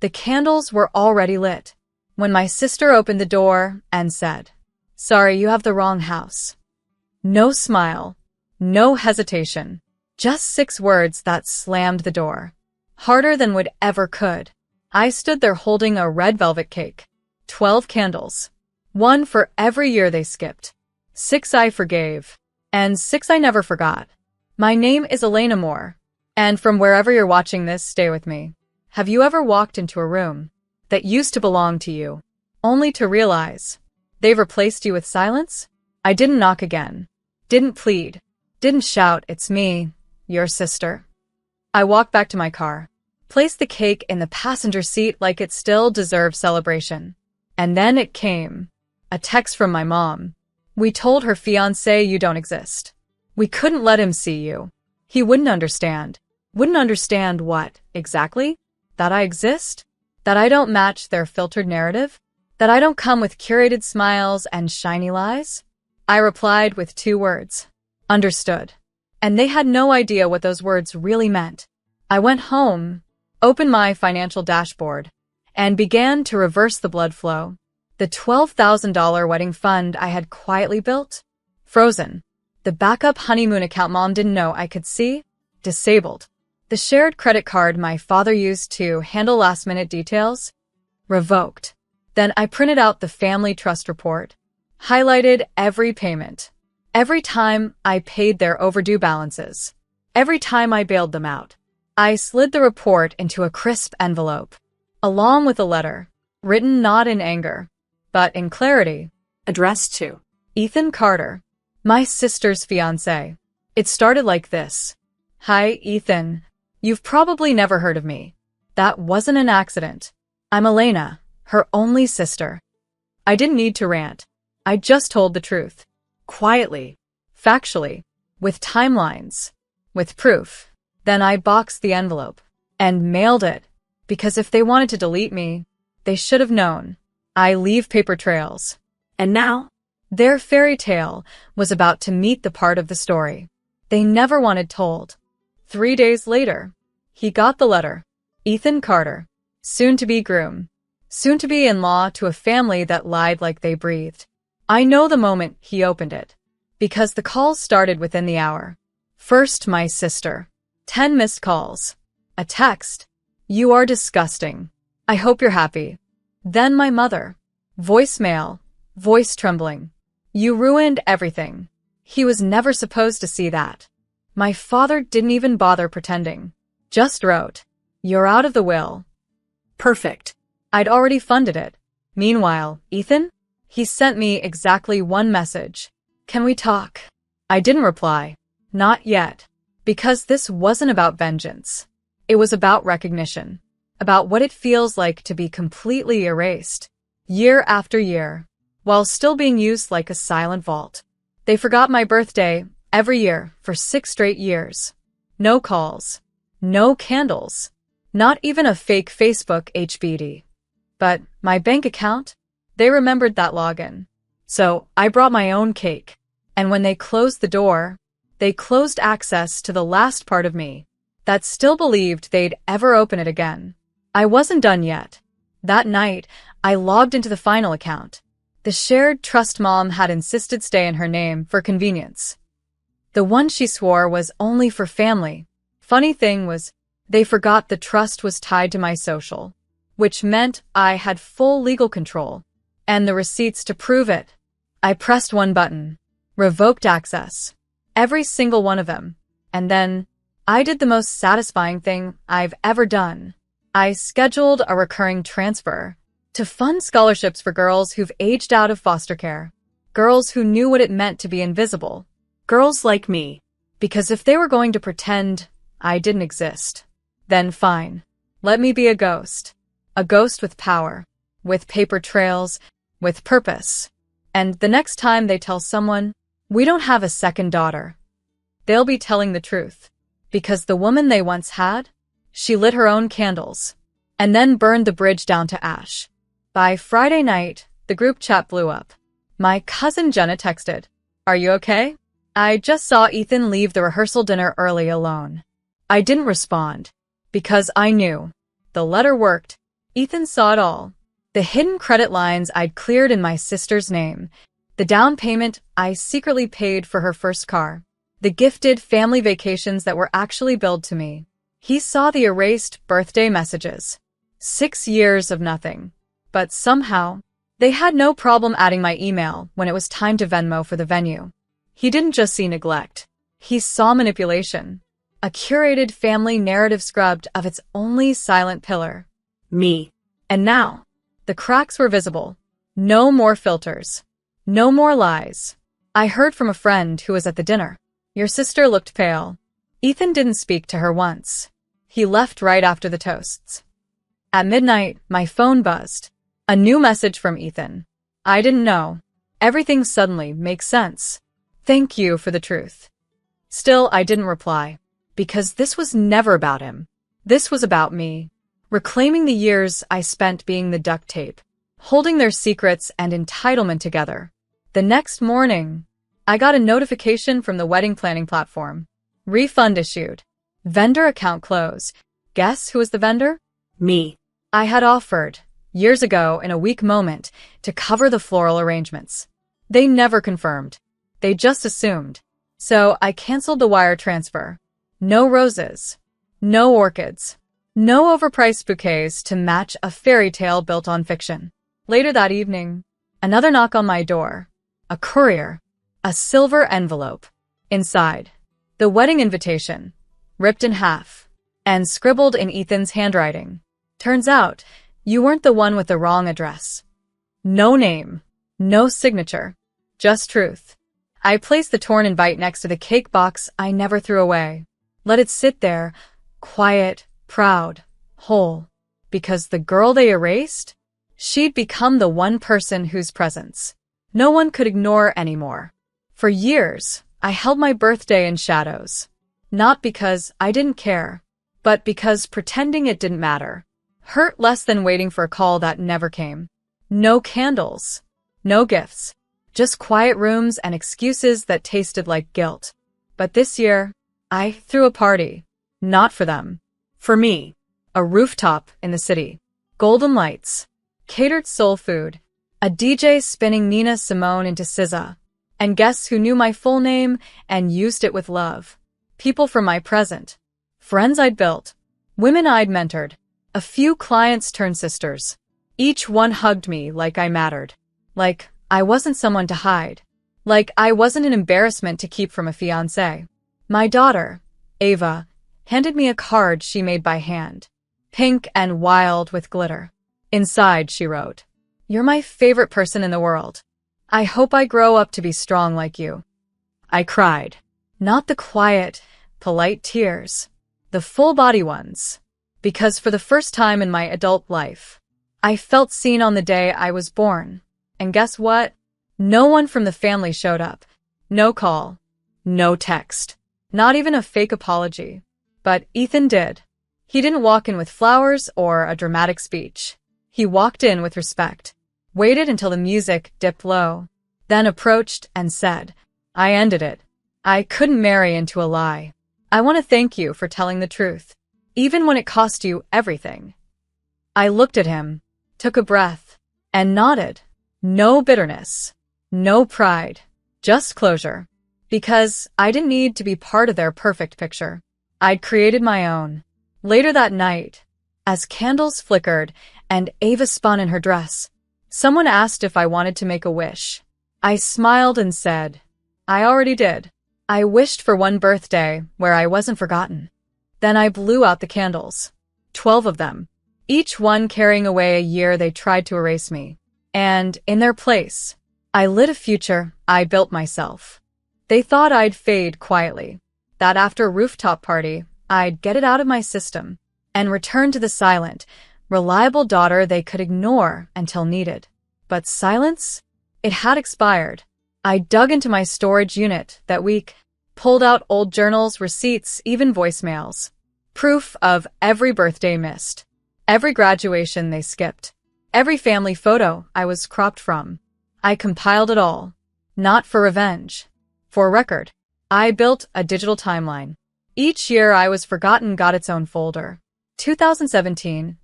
The candles were already lit when my sister opened the door and said, "Sorry, you have the wrong house." No smile, no hesitation, just 6 words that slammed the door, harder than wood ever could. I stood there holding a red velvet cake, 12 candles, 1 for every year they skipped, 6 I forgave, and 6 I never forgot. My name is Elena Moore, and from wherever you're watching this, stay with me. Have you ever walked into a room that used to belong to you, only to realize they've replaced you with silence? I didn't knock again, didn't plead, didn't shout, "It's me, your sister." I walked back to my car, placed the cake in the passenger seat like it still deserved celebration. And then it came. A text from my mom. "We told her fiancé you don't exist. We couldn't let him see you. He wouldn't understand." Wouldn't understand what, exactly? That I exist? That I don't match their filtered narrative? That I don't come with curated smiles and shiny lies? I replied with 2 words. Understood. And they had no idea what those words really meant. I went home, opened my financial dashboard, and began to reverse the blood flow. The $12,000 wedding fund I had quietly built? Frozen. The backup honeymoon account mom didn't know I could see? Disabled. The shared credit card my father used to handle last-minute details? Revoked. Then I printed out the family trust report, highlighted every payment, every time I paid their overdue balances, every time I bailed them out. I slid the report into a crisp envelope, along with a letter, written not in anger, but in clarity, addressed to Ethan Carter, my sister's fiancé. It started like this. "Hi, Ethan. You've probably never heard of me. That wasn't an accident. I'm Elena, her only sister." I didn't need to rant. I just told the truth. Quietly, factually, with timelines, with proof. Then I boxed the envelope and mailed it, because if they wanted to delete me, they should have known. I leave paper trails. And now, their fairy tale was about to meet the part of the story they never wanted told. 3 days later, he got the letter. Ethan Carter, soon-to-be groom, soon-to-be in-law to a family that lied like they breathed. I know the moment he opened it, because the calls started within the hour. First, my sister. 10 missed calls. A text. "You are disgusting. I hope you're happy." Then my mother. Voicemail. Voice trembling. "You ruined everything. He was never supposed to see that." My father didn't even bother pretending. Just wrote, "You're out of the will." Perfect. I'd already funded it. Meanwhile, Ethan? He sent me exactly 1 message. "Can we talk?" I didn't reply. Not yet. Because this wasn't about vengeance. It was about recognition. About what it feels like to be completely erased, year after year, while still being used like a silent vault. They forgot my birthday every year for 6 straight years. No calls. No candles. Not even a fake Facebook HBD. But my bank account? They remembered that login. So I brought my own cake. And when they closed the door, they closed access to the last part of me that still believed they'd ever open it again. I wasn't done yet. That night, I logged into the final account. The shared trust mom had insisted stay in her name for convenience. The one she swore was only for family. Funny thing was, they forgot the trust was tied to my social, which meant I had full legal control, and the receipts to prove it. I pressed one button. Revoked access. Every single one of them. And then, I did the most satisfying thing I've ever done. I scheduled a recurring transfer to fund scholarships for girls who've aged out of foster care. Girls who knew what it meant to be invisible. Girls like me. Because if they were going to pretend I didn't exist, then fine. Let me be a ghost. A ghost with power. With paper trails. With purpose. And the next time they tell someone, "We don't have a second daughter," they'll be telling the truth. Because the woman they once had, she lit her own candles, and then burned the bridge down to ash. By Friday night, the group chat blew up. My cousin Jenna texted, "Are you okay? I just saw Ethan leave the rehearsal dinner early alone." I didn't respond, because I knew. The letter worked. Ethan saw it all. The hidden credit lines I'd cleared in my sister's name, the down payment I secretly paid for her first car, the gifted family vacations that were actually billed to me. He saw the erased birthday messages. 6 years of nothing. But somehow, they had no problem adding my email when it was time to Venmo for the venue. He didn't just see neglect. He saw manipulation. A curated family narrative scrubbed of its only silent pillar. Me. And now, the cracks were visible. No more filters. No more lies. I heard from a friend who was at the dinner. Your sister looked pale. Ethan didn't speak to her once. He left right after the toasts. At midnight, my phone buzzed. A new message from Ethan. I didn't know. Everything suddenly makes sense. Thank you for the truth. Still, I didn't reply. Because this was never about him. This was about me. Reclaiming the years I spent being the duct tape. Holding their secrets and entitlement together. The next morning, I got a notification from the wedding planning platform. Refund issued. Vendor account closed. Guess who was the vendor? Me. I had offered, years ago in a weak moment, to cover the floral arrangements. They never confirmed. They just assumed. So I canceled the wire transfer. No roses. No orchids. No overpriced bouquets to match a fairy tale built on fiction. Later that evening, another knock on my door. A courier. A silver envelope. Inside, the wedding invitation, ripped in half, and scribbled in Ethan's handwriting. Turns out, you weren't the one with the wrong address. No name. No signature. Just truth. I placed the torn invite next to the cake box I never threw away. Let it sit there, quiet, proud, whole. Because the girl they erased? She'd become the one person whose presence no one could ignore anymore. For years, I held my birthday in shadows. Not because I didn't care, but because pretending it didn't matter hurt less than waiting for a call that never came. No candles. No gifts. Just quiet rooms and excuses that tasted like guilt. But this year, I threw a party. Not for them. For me. A rooftop in the city. Golden lights. Catered soul food. A DJ spinning Nina Simone into SZA. And guess who knew my full name and used it with love? People from my present. Friends I'd built. Women I'd mentored. A few clients turned sisters. Each one hugged me like I mattered. Like I wasn't someone to hide. Like I wasn't an embarrassment to keep from a fiancé. My daughter, Ava, handed me a card she made by hand. Pink and wild with glitter. Inside, she wrote, "You're my favorite person in the world. I hope I grow up to be strong like you." I cried. Not the quiet, polite tears. The full-body ones. Because for the first time in my adult life, I felt seen on the day I was born. And guess what? No one from the family showed up. No call. No text. Not even a fake apology. But Ethan did. He didn't walk in with flowers or a dramatic speech. He walked in with respect. Waited until the music dipped low. Then approached and said, "I ended it. I couldn't marry into a lie. I want to thank you for telling the truth. Even when it cost you everything." I looked at him, took a breath, and nodded. No bitterness. No pride. Just closure. Because I didn't need to be part of their perfect picture. I'd created my own. Later that night, as candles flickered and Ava spun in her dress, someone asked if I wanted to make a wish. I smiled and said, I already did. I wished for one birthday where I wasn't forgotten. Then I blew out the candles. 12 of them. Each one carrying away a year they tried to erase me. And, in their place, I lit a future I built myself. They thought I'd fade quietly. That after a rooftop party, I'd get it out of my system and return to the silent, reliable daughter they could ignore until needed. But silence? It had expired. I dug into my storage unit that week, pulled out old journals, receipts, even voicemails. Proof of every birthday missed, every graduation they skipped, every family photo I was cropped from. I compiled it all. Not for revenge. For record. I built a digital timeline. Each year I was forgotten got its own folder. 2017,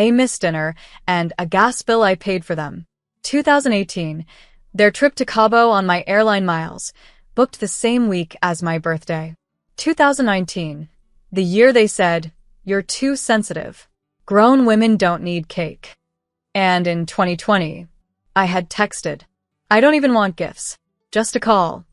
a missed dinner, and a gas bill I paid for them. 2018. Their trip to Cabo on my airline miles, booked the same week as my birthday. 2019. The year they said, "You're too sensitive. Grown women don't need cake." And in 2020, I had texted, "I don't even want gifts. Just a call."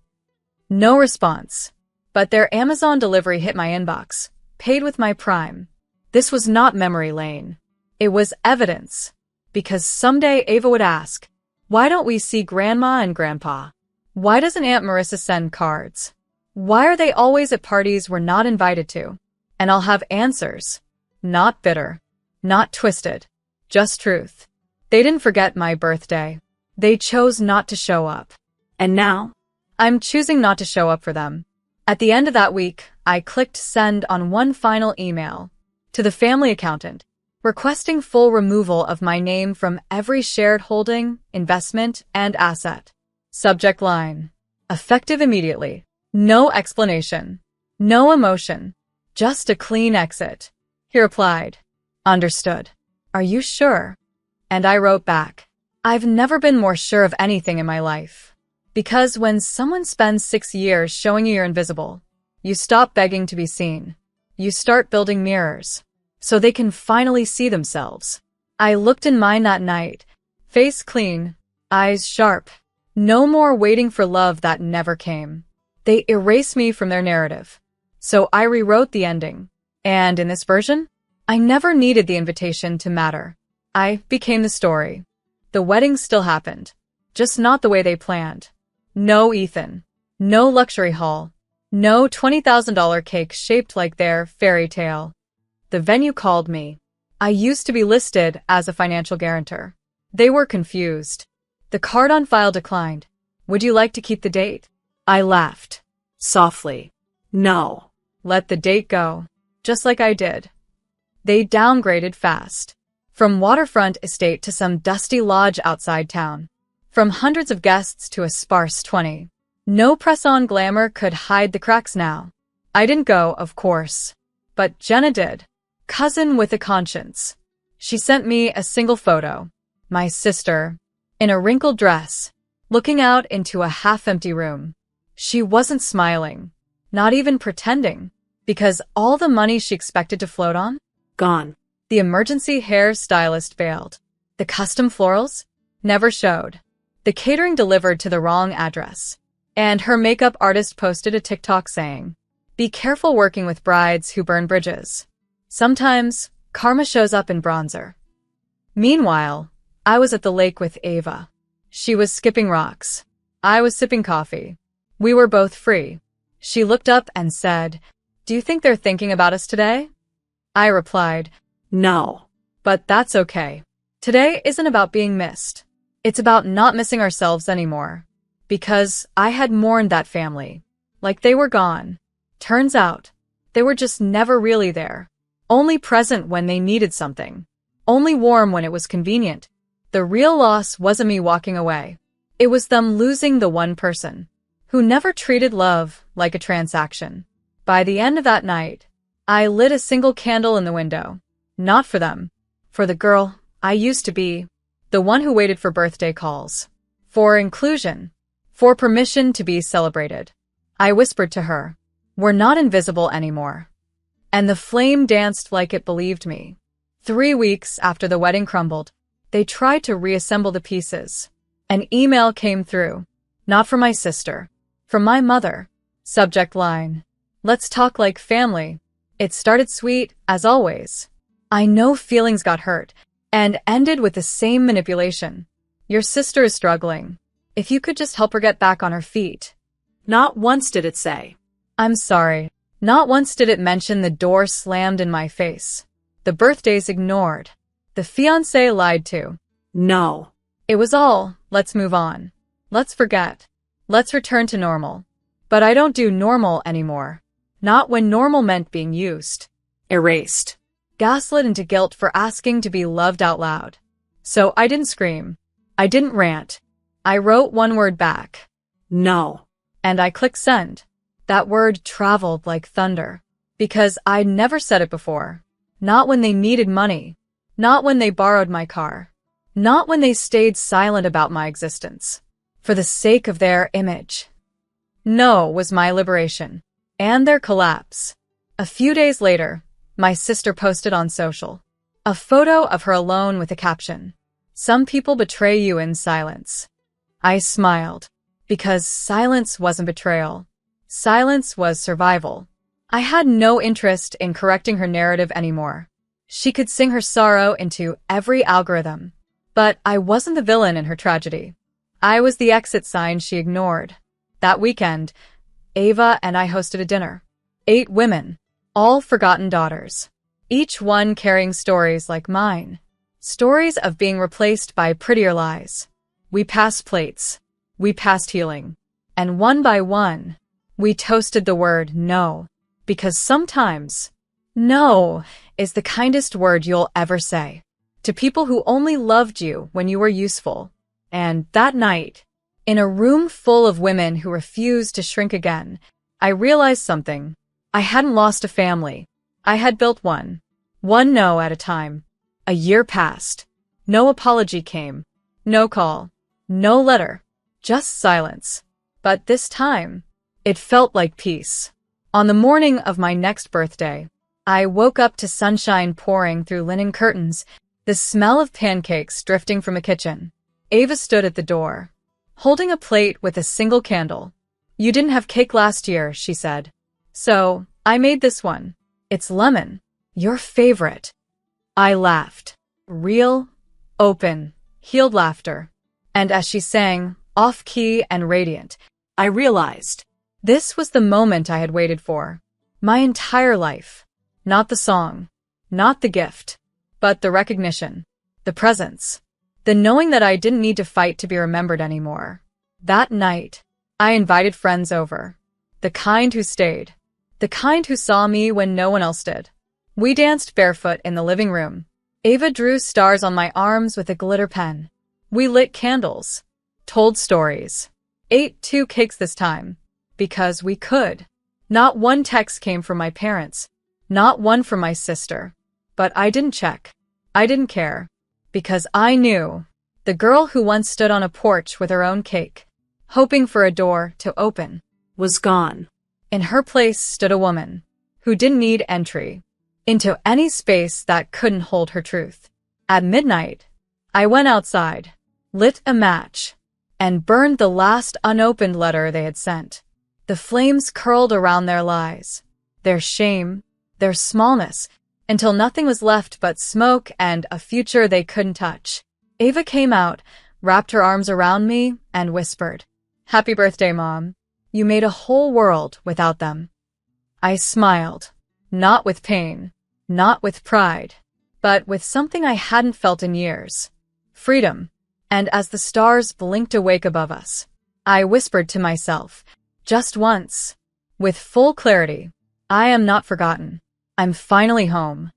No response. But their Amazon delivery hit my inbox, paid with my Prime. This was not memory lane. It was evidence. Because someday Ava would ask, "Why don't we see Grandma and Grandpa? Why doesn't Aunt Marissa send cards? Why are they always at parties we're not invited to?" And I'll have answers. Not bitter. Not twisted. Just truth. They didn't forget my birthday. They chose not to show up. And now, I'm choosing not to show up for them. At the end of that week, I clicked send on one final email to the family accountant, requesting full removal of my name from every shared holding, investment, and asset. Subject line. Effective immediately. No explanation. No emotion. Just a clean exit. He replied, "Understood. Are you sure?" And I wrote back, "I've never been more sure of anything in my life." Because when someone spends 6 years showing you you're invisible, you stop begging to be seen. You start building mirrors, so they can finally see themselves. I looked in mine that night, face clean, eyes sharp. No more waiting for love that never came. They erased me from their narrative. So I rewrote the ending. And in this version, I never needed the invitation to matter. I became the story. The wedding still happened, just not the way they planned. No Ethan. No luxury hall. No $20,000 cake shaped like their fairy tale. The venue called me. I used to be listed as a financial guarantor. They were confused. The card on file declined. "Would you like to keep the date?" I laughed. Softly. "No." Let the date go. Just like I did. They downgraded fast. From waterfront estate to some dusty lodge outside town. From hundreds of guests to a sparse 20. No press-on glamour could hide the cracks now. I didn't go, of course. But Jenna did. Cousin with a conscience. She sent me a single photo. My sister, in a wrinkled dress, looking out into a half-empty room. She wasn't smiling. Not even pretending. Because all the money she expected to float on? Gone. The emergency hair stylist bailed. The custom florals? Never showed. The catering delivered to the wrong address. And her makeup artist posted a TikTok saying, "Be careful working with brides who burn bridges. Sometimes, karma shows up in bronzer." Meanwhile, I was at the lake with Ava. She was skipping rocks. I was sipping coffee. We were both free. She looked up and said, "Do you think they're thinking about us today?" I replied, "No. But that's okay. Today isn't about being missed. It's about not missing ourselves anymore." Because I had mourned that family. Like they were gone. Turns out, they were just never really there. Only present when they needed something. Only warm when it was convenient. The real loss wasn't me walking away. It was them losing the one person who never treated love like a transaction. By the end of that night, I lit a single candle in the window. Not for them. For the girl I used to be. The one who waited for birthday calls. For inclusion. For permission to be celebrated. I whispered to her, "We're not invisible anymore." And the flame danced like it believed me. 3 weeks after the wedding crumbled, they tried to reassemble the pieces. An email came through. Not from my sister. From my mother. Subject line. "Let's talk like family." It started sweet, as always. I know feelings got hurt, and ended with the same manipulation. "Your sister is struggling. If you could just help her get back on her feet." Not once did it say, "I'm sorry." Not once did it mention the door slammed in my face. The birthdays ignored. The fiancé lied to. No. It was all, "Let's move on. Let's forget. Let's return to normal." But I don't do normal anymore. Not when normal meant being used. Erased. Gaslit into guilt for asking to be loved out loud. So I didn't scream. I didn't rant. I wrote one word back. No. And I clicked send. That word traveled like thunder. Because I'd never said it before. Not when they needed money. Not when they borrowed my car. Not when they stayed silent about my existence. For the sake of their image. No was my liberation. And their collapse. A few days later, my sister posted on social a photo of her alone with a caption. Some people betray you in silence. I smiled. Because silence wasn't betrayal. Silence was survival. I had no interest in correcting her narrative anymore. She could sing her sorrow into every algorithm. But I wasn't the villain in her tragedy. I was the exit sign she ignored. That weekend, Ava and I hosted a dinner. 8 women, all forgotten daughters. Each one carrying stories like mine. Stories of being replaced by prettier lies. We passed plates. We passed healing. And one by one, we toasted the word no. Because sometimes, no is the kindest word you'll ever say. To people who only loved you when you were useful. And that night, in a room full of women who refused to shrink again, I realized something. I hadn't lost a family. I had built one. One no at a time. A year passed. No apology came. No call. No letter. Just silence. But this time, it felt like peace. On the morning of my next birthday, I woke up to sunshine pouring through linen curtains, the smell of pancakes drifting from the kitchen. Ava stood at the door, holding a plate with a single candle. You didn't have cake last year, she said. So, I made this one. It's lemon. Your favorite. I laughed. Real, open, healed laughter. And as she sang, off-key and radiant, I realized this was the moment I had waited for. My entire life. Not the song. Not the gift. But the recognition. The presence. The knowing that I didn't need to fight to be remembered anymore. That night, I invited friends over. The kind who stayed. The kind who saw me when no one else did. We danced barefoot in the living room. Ava drew stars on my arms with a glitter pen. We lit candles. Told stories. Ate 2 cakes this time. Because we could. Not one text came from my parents. Not one from my sister. But I didn't check. I didn't care. Because I knew. The girl who once stood on a porch with her own cake, hoping for a door to open, was gone. In her place stood a woman who didn't need entry into any space that couldn't hold her truth. At midnight, I went outside, lit a match, and burned the last unopened letter they had sent. The flames curled around their lies, their shame, their smallness, until nothing was left but smoke and a future they couldn't touch. Ava came out, wrapped her arms around me, and whispered, "Happy birthday, Mom. You made a whole world without them." I smiled, not with pain, not with pride, but with something I hadn't felt in years. Freedom. And as the stars blinked awake above us, I whispered to myself, just once, with full clarity, I am not forgotten. I'm finally home.